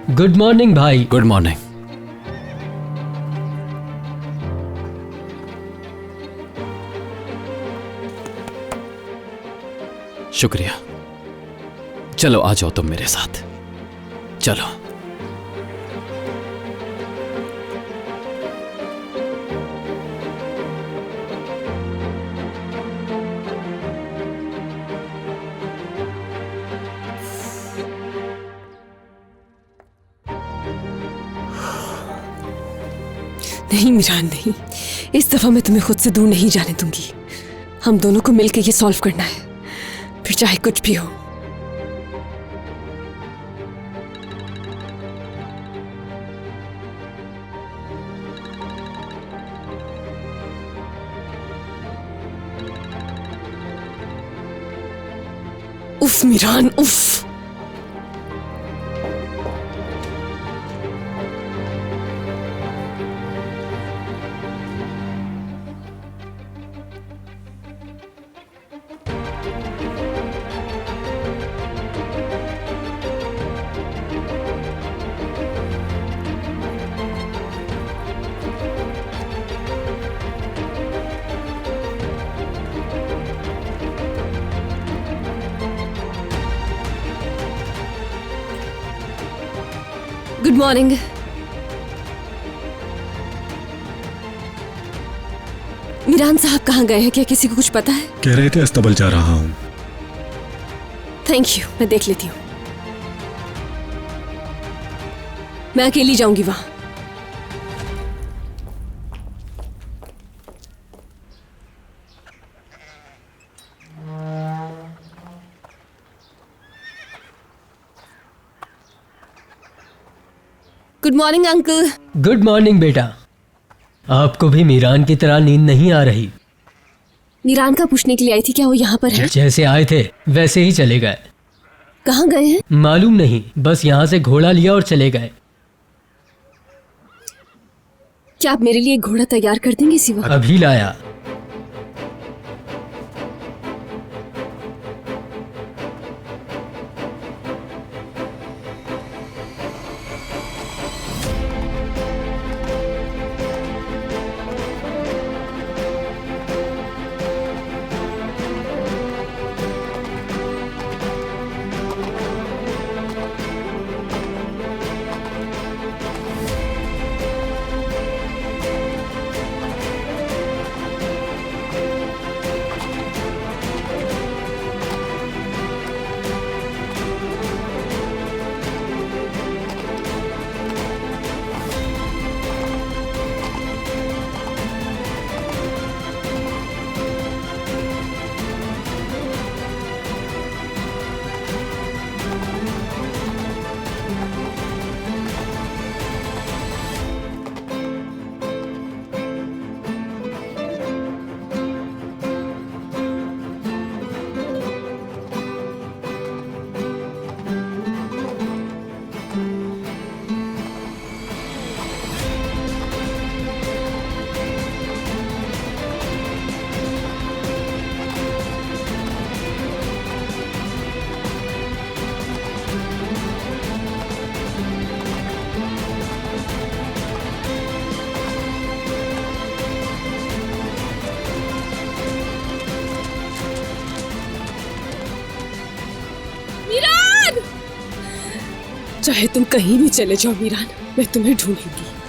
Good morning भाई। Good morning. शुक्रिया। चलो आ जाओ तुम मेरे साथ, चलो। नहीं मीरान, नहीं, इस दफा मैं तुम्हें खुद से दूर नहीं जाने दूंगी। हम दोनों को मिलकर ये सॉल्व करना है, फिर चाहे कुछ भी हो। उफ मीरान, उफ। Good morning. मीरान साहब कहाँ गए हैं? क्या किसी को कुछ पता है? कह रहे थे अस्तबल जा रहा हूँ। थैंक यू, मैं देख लेती हूँ। मैं अकेली जाऊंगी वहां। Good morning uncle. Good morning बेटा। आपको भी मीरान की तरह नींद नहीं आ रही? मीरान का पूछने के लिए आई थी, क्या वो यहाँ पर है? जैसे आए थे वैसे ही चले गए। कहाँ गए हैं? मालूम नहीं, बस यहाँ से घोड़ा लिया और चले गए। क्या आप मेरे लिए एक घोड़ा तैयार कर देंगे इसी वक्त? अभी लाया। चाहे तुम कहीं भी चले जाओ मीरान, मैं तुम्हें ढूंढूंगी।